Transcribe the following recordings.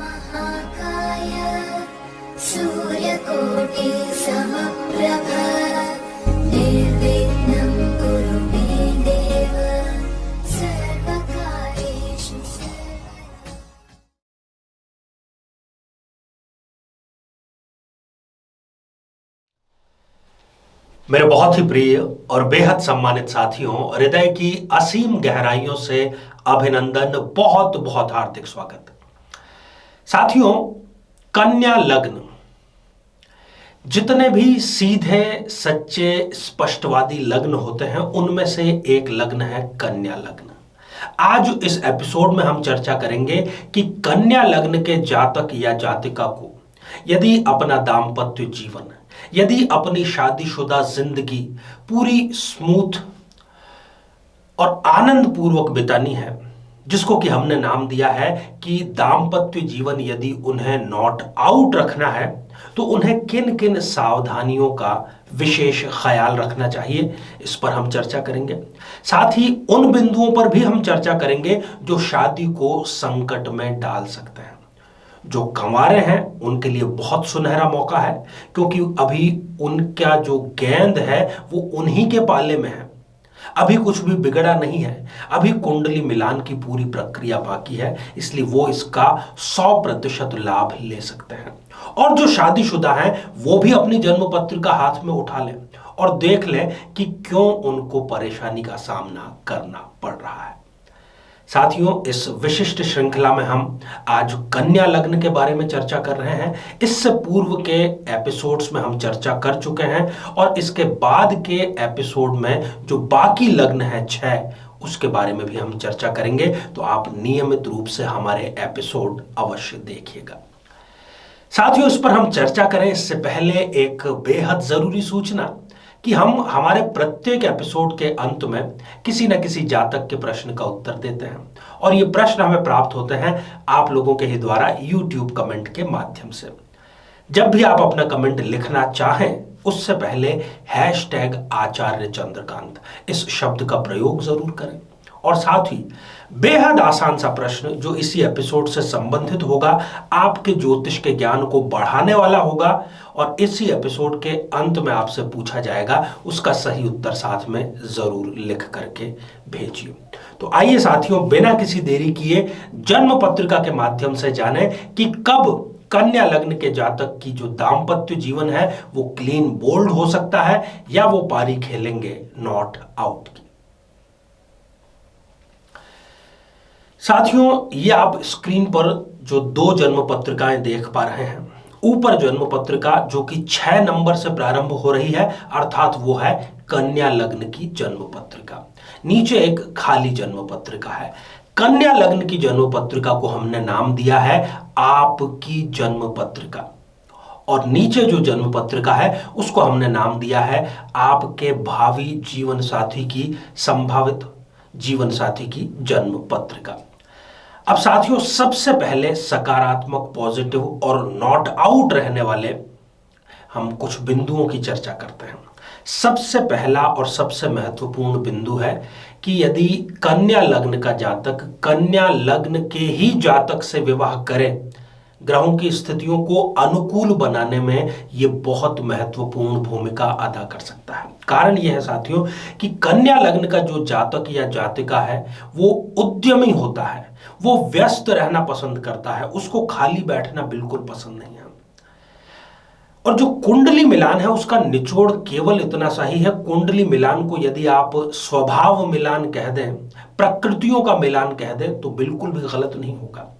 महाकाय सूर्यकोटि समप्रभ निर्विघ्नं कुरु मे देव सर्वकार्येषु सर्वदा। मेरे बहुत ही प्रिय और बेहद सम्मानित साथियों, हृदय की असीम गहराइयों से अभिनंदन, बहुत बहुत हार्दिक स्वागत। साथियों, कन्या लग्न, जितने भी सीधे सच्चे स्पष्टवादी लग्न होते हैं उनमें से एक लग्न है कन्या लग्न। आज इस एपिसोड में हम चर्चा करेंगे कि कन्या लग्न के जातक या जातिका को यदि अपना दाम्पत्य जीवन, यदि अपनी शादीशुदा जिंदगी पूरी स्मूथ और आनंद पूर्वक बितानी है, जिसको कि हमने नाम दिया है कि दाम्पत्य जीवन यदि उन्हें नॉट आउट रखना है, तो उन्हें किन किन सावधानियों का विशेष ख्याल रखना चाहिए, इस पर हम चर्चा करेंगे। साथ ही उन बिंदुओं पर भी हम चर्चा करेंगे जो शादी को संकट में डाल सकते हैं। जो कंवारे हैं उनके लिए बहुत सुनहरा मौका है, क्योंकि अभी उनका जो गेंद है वो उन्हीं के पाले में है। अभी कुछ भी बिगड़ा नहीं है, अभी कुंडली मिलान की पूरी प्रक्रिया बाकी है, इसलिए वो इसका 100% लाभ ले सकते हैं। और जो शादीशुदा हैं वो भी अपनी जन्म पत्रिका हाथ में उठा लें और देख लें कि क्यों उनको परेशानी का सामना करना पड़ रहा है। साथियों, इस विशिष्ट श्रृंखला में हम आज कन्या लग्न के बारे में चर्चा कर रहे हैं। इससे पूर्व के एपिसोड्स में हम चर्चा कर चुके हैं और इसके बाद के एपिसोड में जो बाकी लग्न है 6, उसके बारे में भी हम चर्चा करेंगे। तो आप नियमित रूप से हमारे एपिसोड अवश्य देखिएगा। साथियों, इस पर हम चर्चा करें इससे पहले एक बेहद जरूरी सूचना कि हम हमारे प्रत्येक एपिसोड के अंत में किसी न किसी जातक के प्रश्न का उत्तर देते हैं, और ये प्रश्न हमें प्राप्त होते हैं आप लोगों के ही द्वारा YouTube कमेंट के माध्यम से। जब भी आप अपना कमेंट लिखना चाहें, उससे पहले #आचार्य चंद्रकांत इस शब्द का प्रयोग जरूर करें। और साथ ही बेहद आसान सा प्रश्न जो इसी एपिसोड से संबंधित होगा, आपके ज्योतिष के ज्ञान को बढ़ाने वाला होगा और इसी एपिसोड के अंत में आपसे पूछा जाएगा, उसका सही उत्तर साथ में जरूर लिख करके भेजिए। तो आइए साथियों, बिना किसी देरी किए जन्म पत्रिका के माध्यम से जानें कि कब कन्या लग्न के जातक की जो दाम्पत्य जीवन है वो क्लीन बोल्ड हो सकता है या वो पारी खेलेंगे नॉट आउट की। साथियों, ये आप स्क्रीन पर जो 2 जन्म पत्रिकाएं देख पा रहे हैं, ऊपर जन्म पत्रिका जो कि 6 नंबर से प्रारंभ हो रही है, अर्थात वो है कन्या लग्न की जन्म पत्रिका। नीचे एक खाली जन्म पत्रिका है। कन्या लग्न की जन्म पत्रिका को हमने नाम दिया है आपकी जन्म पत्रिका, और नीचे जो जन्म पत्रिका है उसको हमने नाम दिया है आपके भावी जीवन साथी की, संभावित जीवन साथी की जन्म पत्रिका। अब साथियों, सबसे पहले सकारात्मक, पॉजिटिव और नॉट आउट रहने वाले हम कुछ बिंदुओं की चर्चा करते हैं। सबसे पहला और सबसे महत्वपूर्ण बिंदु है कि यदि कन्या लग्न का जातक कन्या लग्न के ही जातक से विवाह करे, ग्रहों की स्थितियों को अनुकूल बनाने में यह बहुत महत्वपूर्ण भूमिका अदा कर सकता है। कारण यह है साथियों कि कन्या लग्न का जो जातक या जातिका है वो उद्यमी होता है, वो व्यस्त रहना पसंद करता है, उसको खाली बैठना बिल्कुल पसंद नहीं है। और जो कुंडली मिलान है उसका निचोड़ केवल इतना सा ही है। कुंडली मिलान को यदि आप स्वभाव मिलान कह दें, प्रकृतियों का मिलान कह दें, तो बिल्कुल भी गलत नहीं होगा।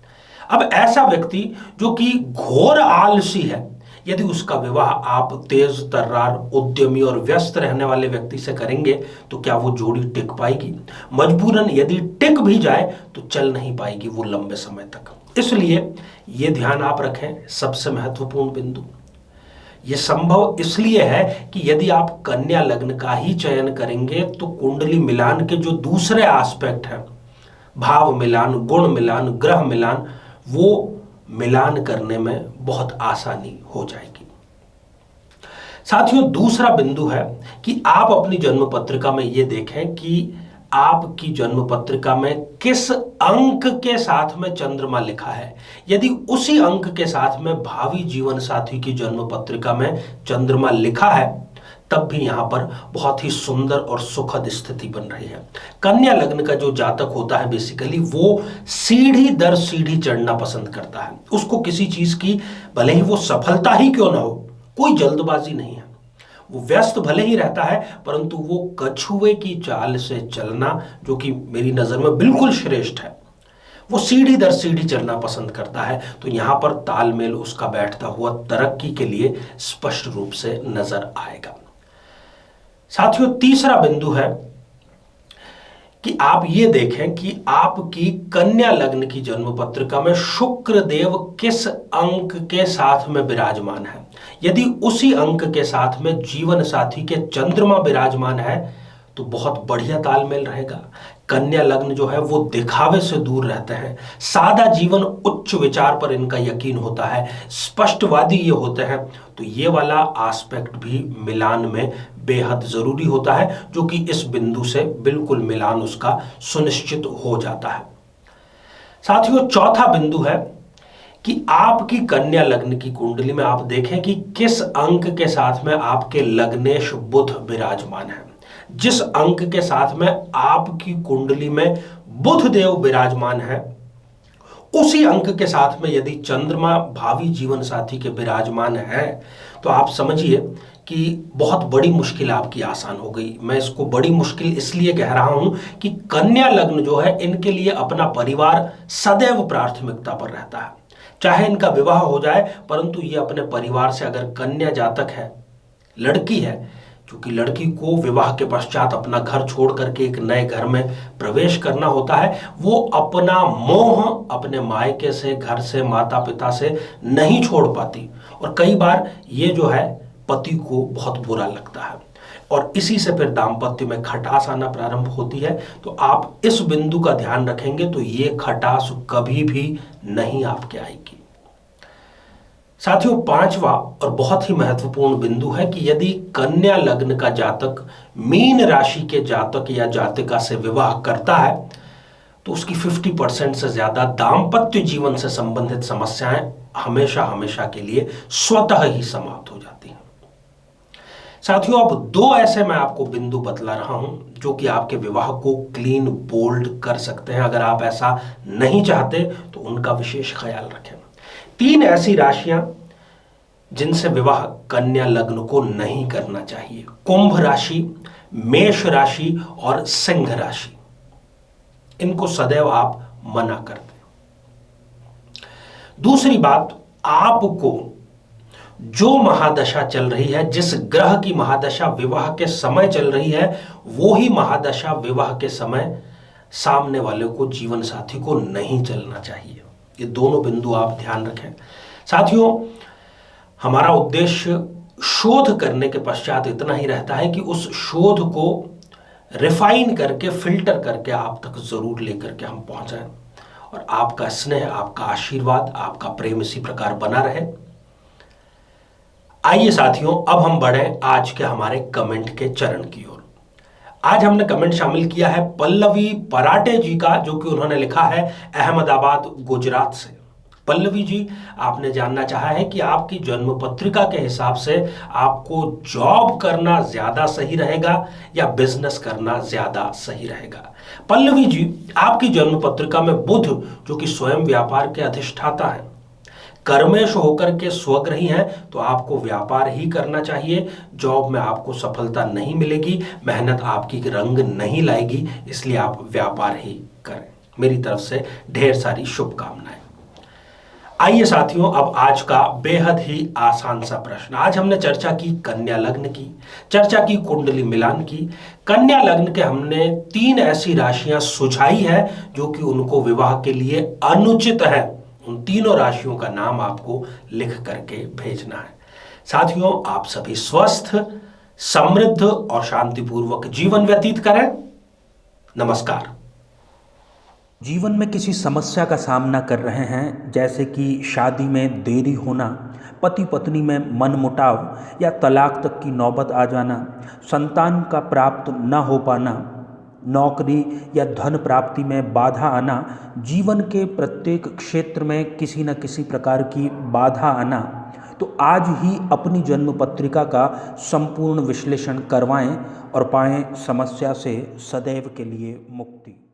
अब ऐसा व्यक्ति जो कि घोर आलसी है, यदि उसका विवाह आप तेज तर्रार, उद्यमी और व्यस्त रहने वाले व्यक्ति से करेंगे, तो क्या वो जोड़ी टिक पाएगी? मजबूरन यदि टिक भी जाए तो चल नहीं पाएगी वो लंबे समय तक। इसलिए ये ध्यान आप रखें, सबसे महत्वपूर्ण बिंदु। ये संभव इसलिए है कि यदि आप कन्या लग्न का ही चयन करेंगे तो कुंडली मिलान के जो दूसरे एस्पेक्ट हैं, भाव मिलान, गुण मिलान, ग्रह मिलान, वो मिलान करने में बहुत आसानी हो जाएगी। साथियों, दूसरा बिंदु है कि आप अपनी जन्म पत्रिका में ये देखें कि आपकी जन्म पत्रिका में किस अंक के साथ में चंद्रमा लिखा है। यदि उसी अंक के साथ में भावी जीवन साथी की जन्म पत्रिका में चंद्रमा लिखा है, तब भी यहां पर बहुत ही सुंदर और सुखद स्थिति बन रही है। कन्या लग्न का जो जातक होता है बेसिकली वो सीढ़ी दर सीढ़ी चढ़ना पसंद करता है। उसको किसी चीज की भले ही वो सफलता ही क्यों ना हो, कोई जल्दबाजी नहीं है। वो व्यस्त भले ही रहता है, परंतु वो कछुए की चाल से चलना, जो कि मेरी नजर में बिल्कुल श्रेष्ठ है, वो सीढ़ी दर सीढ़ी चलना पसंद करता है। तो यहां पर तालमेल उसका बैठता हुआ तरक्की के लिए स्पष्ट रूप से नजर आएगा। साथियों, तीसरा बिंदु है कि आप ये देखें कि आपकी कन्या लग्न की जन्म पत्रिका में शुक्र देव किस अंक के साथ में विराजमान है। यदि उसी अंक के साथ में जीवन साथी के चंद्रमा विराजमान है तो बहुत बढ़िया तालमेल रहेगा। कन्या लग्न जो है वो दिखावे से दूर रहते हैं, सादा जीवन, उच्च विचार पर इनका यकीन होता है, स्पष्टवादी ये होते हैं। तो ये वाला एस्पेक्ट भी मिलान में बेहद जरूरी होता है, जो कि इस बिंदु से बिल्कुल मिलान उसका सुनिश्चित हो जाता है। साथियों, चौथा बिंदु है कि आपकी कन्या लग्न की कुंडली में आप देखें कि किस अंक के साथ में आपके लग्नेश बुध विराजमान है। जिस अंक के साथ में आपकी कुंडली में बुध देव विराजमान है, उसी अंक के साथ में यदि चंद्रमा भावी जीवन साथी के विराजमान है तो आप समझिए कि बहुत बड़ी मुश्किल आपकी आसान हो गई। मैं इसको बड़ी मुश्किल इसलिए कह रहा हूं कि कन्या लग्न जो है, इनके लिए अपना परिवार सदैव प्राथमिकता पर रहता है। चाहे इनका विवाह हो जाए, परंतु ये अपने परिवार से, अगर कन्या जातक है, लड़की है, क्योंकि लड़की को विवाह के पश्चात अपना घर छोड़ करके एक नए घर में प्रवेश करना होता है, वो अपना मोह अपने मायके से, घर से, माता पिता से नहीं छोड़ पाती, और कई बार ये जो है पति को बहुत बुरा लगता है, और इसी से फिर दाम्पत्य में खटास आना प्रारंभ होती है। तो आप इस बिंदु का ध्यान रखेंगे तो ये खटास कभी भी नहीं आपके आएगी। साथियों, पांचवा और बहुत ही महत्वपूर्ण बिंदु है कि यदि कन्या लग्न का जातक मीन राशि के जातक या जातिका से विवाह करता है तो उसकी 50% से ज्यादा दाम्पत्य जीवन से संबंधित समस्याएं हमेशा हमेशा के लिए स्वतः ही समाप्त हो जाती हैं। साथियों, अब दो ऐसे मैं आपको बिंदु बतला रहा हूं जो कि आपके विवाह को क्लीन बोल्ड कर सकते हैं। अगर आप ऐसा नहीं चाहते तो उनका विशेष ख्याल रखें। तीन ऐसी राशियां जिनसे विवाह कन्या लग्न को नहीं करना चाहिए: कुंभ राशि, मेष राशि और सिंह राशि। इनको सदैव आप मना कर दें। दूसरी बात, आपको जो महादशा चल रही है, जिस ग्रह की महादशा विवाह के समय चल रही है, वो ही महादशा विवाह के समय सामने वाले को, जीवन साथी को, नहीं चलना चाहिए। ये दोनों बिंदु आप ध्यान रखें। साथियों, हमारा उद्देश्य शोध करने के पश्चात इतना ही रहता है कि उस शोध को रिफाइन करके, फिल्टर करके आप तक जरूर लेकर के हम पहुंचाएं, और आपका स्नेह, आपका आशीर्वाद, आपका प्रेम इसी प्रकार बना रहे। आइए साथियों, अब हम बढ़ें आज के हमारे कमेंट के चरण की ओर। आज हमने कमेंट शामिल किया है पल्लवी पराटे जी का, जो कि उन्होंने लिखा है अहमदाबाद, गुजरात से। पल्लवी जी, आपने जानना चाहा है कि आपकी जन्म पत्रिका के हिसाब से आपको जॉब करना ज्यादा सही रहेगा या बिजनेस करना ज्यादा सही रहेगा। पल्लवी जी, आपकी जन्म पत्रिका में बुध, जो कि स्वयं व्यापार के अधिष्ठाता है, कर्मेश होकर के स्वग्रही हैं, तो आपको व्यापार ही करना चाहिए। जॉब में आपको सफलता नहीं मिलेगी, मेहनत आपकी रंग नहीं लाएगी, इसलिए आप व्यापार ही करें। मेरी तरफ से ढेर सारी शुभकामनाएं। आइए साथियों, अब आज का बेहद ही आसान सा प्रश्न। आज हमने चर्चा की कन्या लग्न की, चर्चा की कुंडली मिलान की। कन्या लग्न के हमने तीन ऐसी राशियां सुझाई है जो कि उनको विवाह के लिए अनुचित है। उन तीनों राशियों का नाम आपको लिख करके भेजना है। साथियों, आप सभी स्वस्थ, समृद्ध और शांतिपूर्वक जीवन व्यतीत करें। नमस्कार। जीवन में किसी समस्या का सामना कर रहे हैं, जैसे कि शादी में देरी होना, पति पत्नी में मनमुटाव या तलाक तक की नौबत आ जाना, संतान का प्राप्त न हो पाना, नौकरी या धन प्राप्ति में बाधा आना, जीवन के प्रत्येक क्षेत्र में किसी न किसी प्रकार की बाधा आना, तो आज ही अपनी जन्म पत्रिका का संपूर्ण विश्लेषण करवाएं और पाएं समस्या से सदैव के लिए मुक्ति।